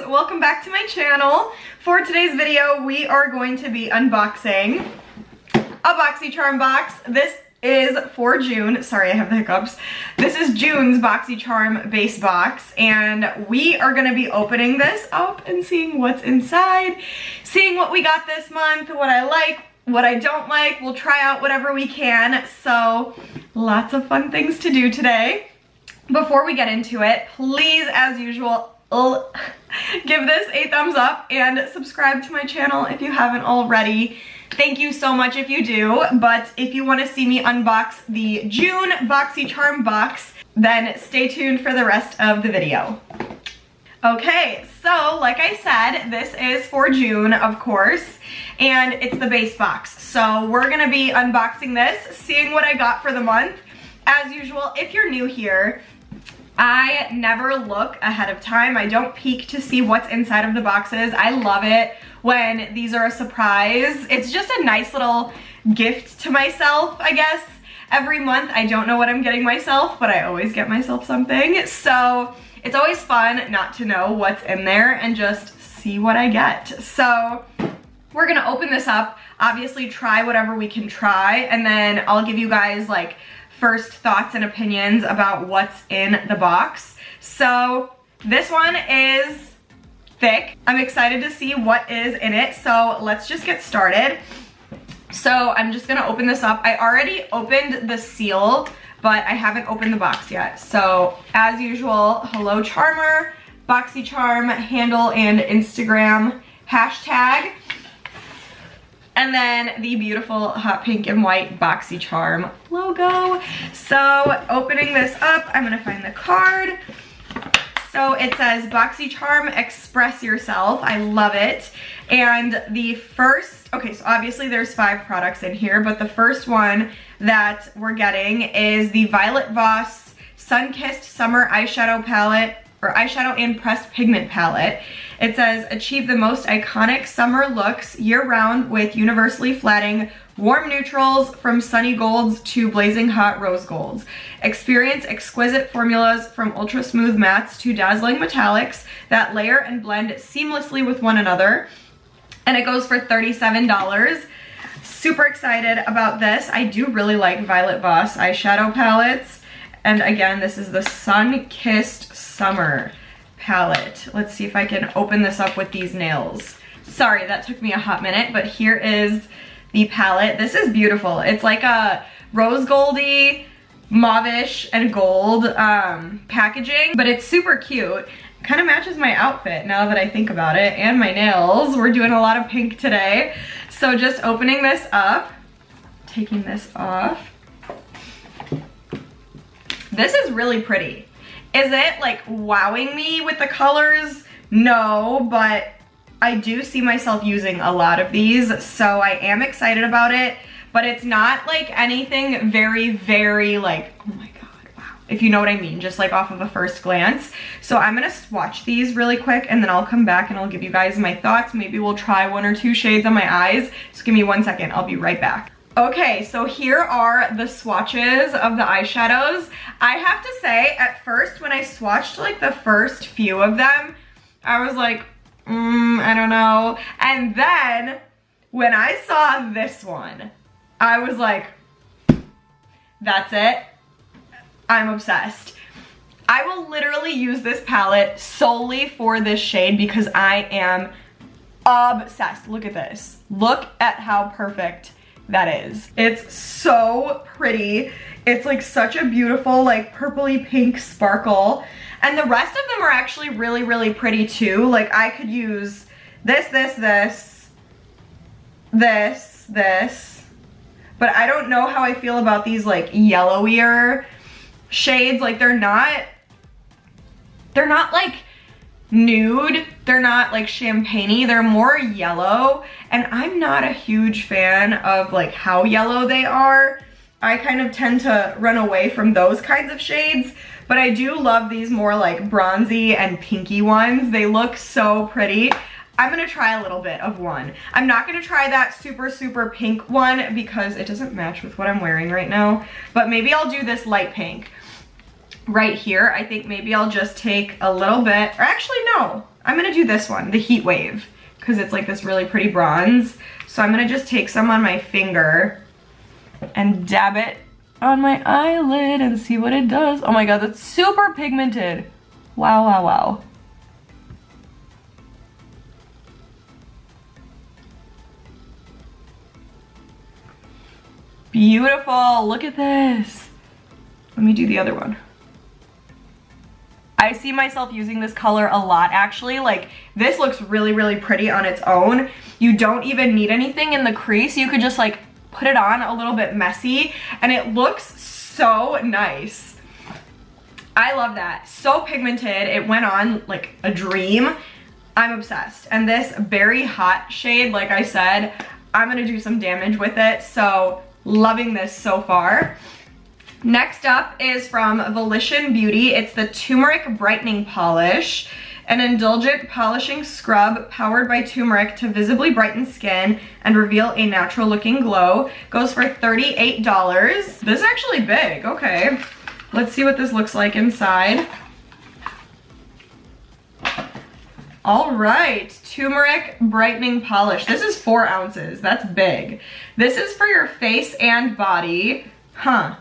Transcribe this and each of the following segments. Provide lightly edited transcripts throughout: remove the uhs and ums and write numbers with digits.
welcome back to my channel. For today's video, we are going to be unboxing a Boxycharm box. This is for June. Sorry, I have the hiccups. This is June's Boxycharm base box, and we are gonna be opening this up and seeing what's inside, seeing what we got this month, what I like, what I don't like. We'll try out whatever we can, so lots of fun things to do today. Before we get into it, please, as usual, give this a thumbs up and subscribe to my channel if you haven't already. Thank you so much if you do, but if you want to see me unbox the June Boxycharm box, then stay tuned for the rest of the video. Okay, so like I said, this is for June, of course, and it's the base box. So we're gonna be unboxing this, seeing what I got for the month. As usual, if you're new here, I never look ahead of time. I don't peek to see what's inside of the boxes. I love it when these are a surprise. It's just a nice little gift to myself, I guess. Every month, I don't know what I'm getting myself, but I always get myself something. So it's always fun not to know what's in there and just see what I get. So we're gonna open this up, obviously try whatever we can try, and then I'll give you guys like first thoughts and opinions about what's in the box. So this one is thick. I'm excited to see what is in it, so let's just get started. So I'm just gonna open this up. I already opened the seal, but I haven't opened the box yet. So as usual, hello Charmer, Boxycharm handle and Instagram hashtag. And then the beautiful hot pink and white Boxycharm logo. So opening this up, I'm gonna find the card. So it says Boxycharm, express yourself. I love it. And the first, okay, so obviously there's 5 products in here, but the first one that we're getting is the Violet VOSS Sun-Kissed Summer Eyeshadow Palette, or eyeshadow and pressed pigment palette. It says, achieve the most iconic summer looks year-round with universally flatting warm neutrals from sunny golds to blazing hot rose golds. Experience exquisite formulas from ultra smooth mattes to dazzling metallics that layer and blend seamlessly with one another. And it goes for $37. Super excited about this. I do really like Violet VOSS eyeshadow palettes. And again, this is the Sun-Kissed Summer palette. Let's see if I can open this up with these nails. Sorry, that took me a hot minute, but here is the palette. This is beautiful. It's like a rose goldy, mauvish, and gold packaging, but it's super cute. Kind of matches my outfit now that I think about it, and my nails. We're doing a lot of pink today. So just opening this up, taking this off. This is really pretty. Is it like wowing me with the colors? No, but I do see myself using a lot of these, so I am excited about it, but it's not like anything very, very like, oh my God, wow. If you know what I mean, just like off of a first glance. So I'm gonna swatch these really quick and then I'll come back and I'll give you guys my thoughts. Maybe we'll try 1 or 2 shades on my eyes. Just give me 1 second, I'll be right back. Okay, so here are the swatches of the eyeshadows. I have to say, at first, when I swatched like the first few of them, I was like, I don't know. And then, when I saw this one, I was like, that's it. I'm obsessed. I will literally use this palette solely for this shade because I am obsessed. Look at this. Look at how perfect that is. It's so pretty. It's like such a beautiful like purpley pink sparkle. And the rest of them are actually really, really pretty too. Like I could use this, but I don't know how I feel about these like yellowier shades. Like they're not like nude, they're not like champagne-y, they're more yellow, and I'm not a huge fan of like how yellow they are. I kind of tend to run away from those kinds of shades, but I do love these more like bronzy and pinky ones. They look so pretty. I'm gonna try a little bit of one. I'm not gonna try that super, super pink one because it doesn't match with what I'm wearing right now, but maybe I'll do this light pink. right here. I think maybe I'll just take a little bit, or actually no, I'm gonna do this one, the Heat Wave, because it's like this really pretty bronze. So I'm gonna just take some on my finger and dab it on my eyelid and see what it does. Oh my god, that's super pigmented. Wow, wow, wow. Beautiful, look at this. Let me do the other one. I see myself using this color a lot actually. Like this looks really, really pretty on its own. You don't even need anything in the crease. You could just like put it on a little bit messy and it looks so nice. I love that. So pigmented. It went on like a dream. I'm obsessed. And this Berry Hot shade, like I said, I'm gonna do some damage with it. So loving this so far. Next up is from Volition Beauty. It's the Turmeric Brightening Polish, an indulgent polishing scrub powered by turmeric to visibly brighten skin and reveal a natural looking glow. Goes for $38. This is actually big, okay. Let's see what this looks like inside. All right, Turmeric Brightening Polish. This is 4 ounces, that's big. This is for your face and body, huh.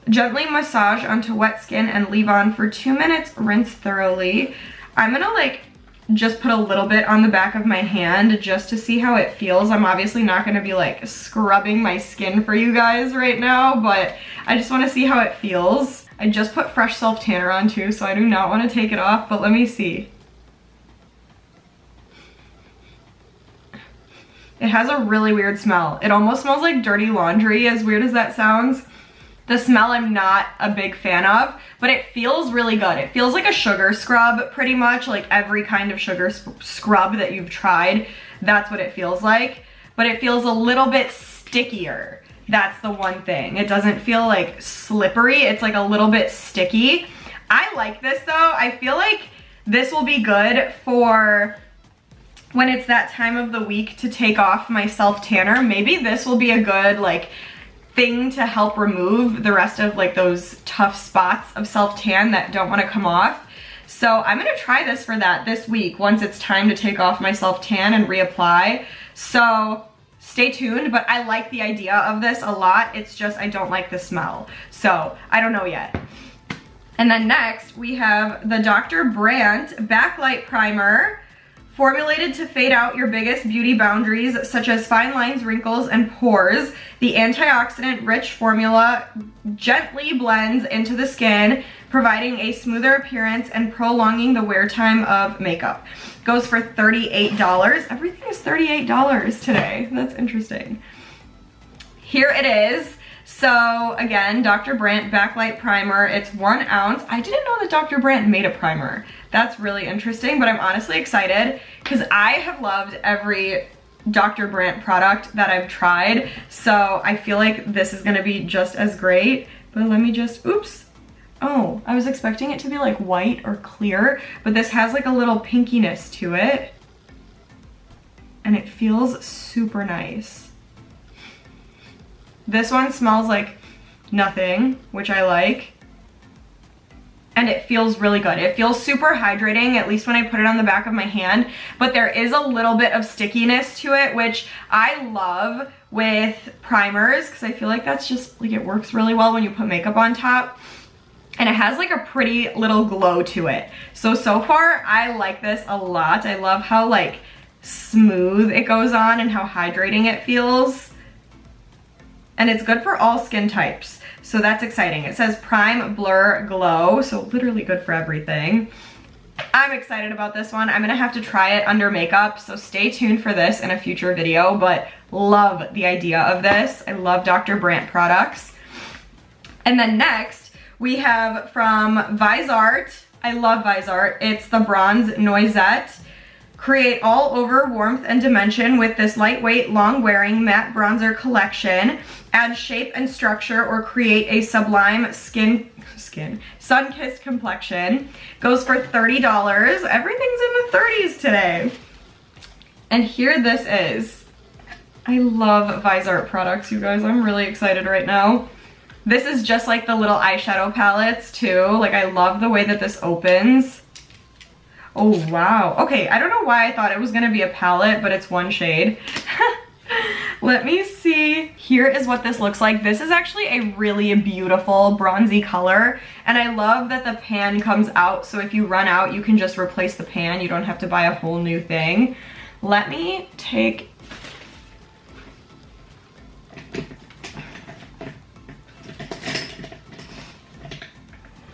Gently massage onto wet skin and leave on for 2 minutes, rinse thoroughly. I'm gonna like just put a little bit on the back of my hand just to see how it feels. I'm obviously not gonna be like scrubbing my skin for you guys right now, but I just wanna see how it feels. I just put fresh self tanner on too, so I do not wanna take it off, but let me see. It has a really weird smell. It almost smells like dirty laundry, as weird as that sounds. The smell I'm not a big fan of, but it feels really good. It feels like a sugar scrub pretty much, like every kind of sugar scrub that you've tried. That's what it feels like, but it feels a little bit stickier. That's the one thing. It doesn't feel like slippery. It's like a little bit sticky. I like this though. I feel like this will be good for when it's that time of the week to take off my self tanner. Maybe this will be a good like thing to help remove the rest of like those tough spots of self tan that don't want to come off. So I'm gonna try this for that this week once it's time to take off my self tan and reapply. So stay tuned, but I like the idea of this a lot. It's just I don't like the smell. So I don't know yet. And then next we have the Dr. Brandt Backlight Primer. Formulated to fade out your biggest beauty boundaries, such as fine lines, wrinkles, and pores, the antioxidant-rich formula gently blends into the skin, providing a smoother appearance and prolonging the wear time of makeup. Goes for $38. Everything is $38 today. That's interesting. Here it is. So again, Dr. Brandt Backlight Primer. It's 1 ounce. I didn't know that Dr. Brandt made a primer. That's really interesting, but I'm honestly excited because I have loved every Dr. Brandt product that I've tried. So I feel like this is gonna be just as great. But let me just, oops. Oh, I was expecting it to be like white or clear, but this has like a little pinkiness to it. And it feels super nice. This one smells like nothing, which I like. And it feels really good. It feels super hydrating, at least when I put it on the back of my hand, but there is a little bit of stickiness to it, which I love with primers, because I feel like that's just, like it works really well when you put makeup on top. And it has like a pretty little glow to it. So far, I like this a lot. I love how like smooth it goes on and how hydrating it feels. And it's good for all skin types. So that's exciting. It says Prime, Blur, Glow, so literally good for everything. I'm excited about this one. I'm gonna have to try it under makeup, so stay tuned for this in a future video, but love the idea of this. I love Dr. Brandt products. And then next, we have from Viseart. I love Viseart. It's the Bronze Noisette. Create all over warmth and dimension with this lightweight, long-wearing matte bronzer collection. Add shape and structure or create a sublime sun-kissed complexion. Goes for $30. Everything's in the 30s today. And here this is. I love Viseart products, you guys. I'm really excited right now. This is just like the little eyeshadow palettes too. Like I love the way that this opens. Oh wow. Okay, I don't know why I thought it was gonna be a palette, but it's one shade. Let me see. Here is what this looks like. This is actually a really beautiful bronzy color, and I love that the pan comes out, so if you run out, you can just replace the pan. You don't have to buy a whole new thing. Let me take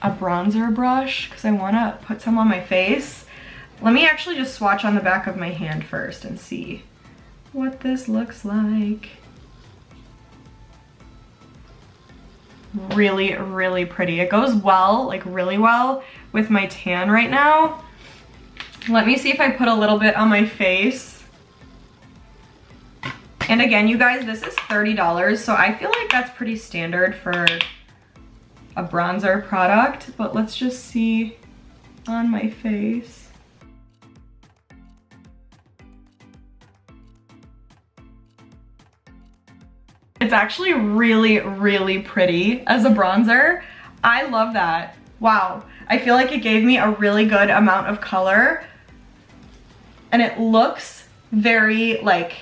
a bronzer brush because I want to put some on my face. Let me actually just swatch on the back of my hand first and see what this looks like. Really, really pretty. It goes well, like really well with my tan right now. Let me see if I put a little bit on my face. And again, you guys, this is $30, so I feel like that's pretty standard for a bronzer product, but let's just see on my face. It's actually really, really pretty as a bronzer. I love that. Wow. I feel like it gave me a really good amount of color, and it looks very like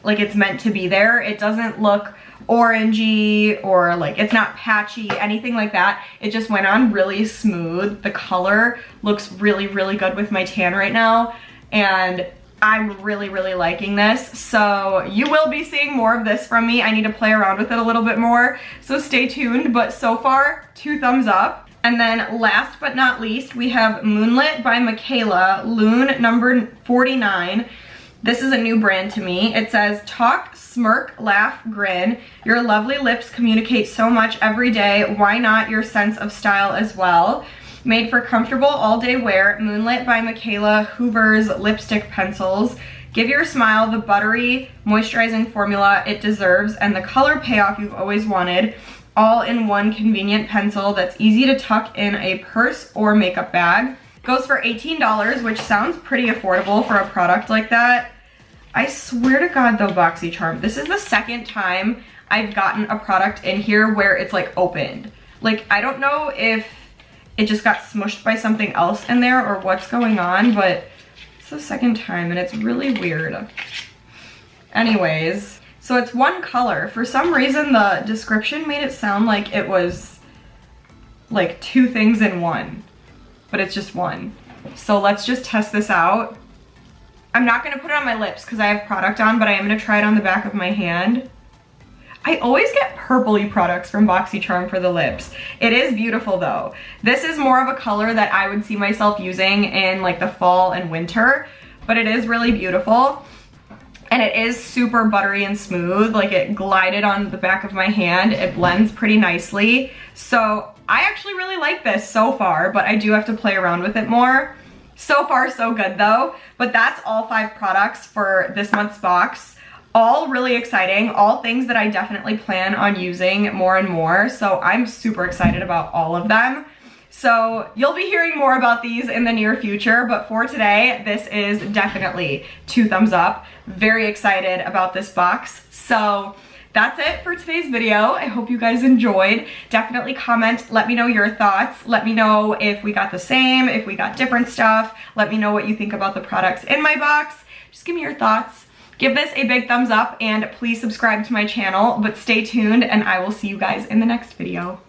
it's meant to be there. It doesn't look orangey or like it's not patchy, anything like that. It just went on really smooth. The color looks really, really good with my tan right now, and I'm really, really liking this. So you will be seeing more of this from me. I need to play around with it a little bit more, so stay tuned. But so far, 2 thumbs up. And then last but not least, we have Moonlit by Michaela, Loon number 49. This is a new brand to me. It says, talk, smirk, laugh, grin. Your lovely lips communicate so much every day. Why not your sense of style as well? Made for comfortable all-day wear, Moonlit by Michaela Hoover's lipstick pencils. Give your smile the buttery, moisturizing formula it deserves and the color payoff you've always wanted, all in one convenient pencil that's easy to tuck in a purse or makeup bag. Goes for $18, which sounds pretty affordable for a product like that. I swear to God though, Boxycharm, this is the second time I've gotten a product in here where it's like opened. Like, I don't know if it just got smushed by something else in there or what's going on, but it's the second time and it's really weird. Anyways, so it's one color. For some reason, the description made it sound like it was like 2 things in one, but it's just one. So let's just test this out. I'm not gonna put it on my lips because I have product on, but I am gonna try it on the back of my hand. I always get purpley products from Boxycharm for the lips. It is beautiful though. This is more of a color that I would see myself using in like the fall and winter, but it is really beautiful. And it is super buttery and smooth. Like, it glided on the back of my hand. It blends pretty nicely. So I actually really like this so far, but I do have to play around with it more. So far, so good though. But that's all 5 products for this month's box. All really exciting, all things that I definitely plan on using more and more. So I'm super excited about all of them. So you'll be hearing more about these in the near future, but for today, this is definitely 2 thumbs up. Very excited about this box. So that's it for today's video. I hope you guys enjoyed. Definitely comment, let me know your thoughts. Let me know if we got the same, if we got different stuff. Let me know what you think about the products in my box. Just give me your thoughts. Give this a big thumbs up and please subscribe to my channel, but stay tuned and I will see you guys in the next video.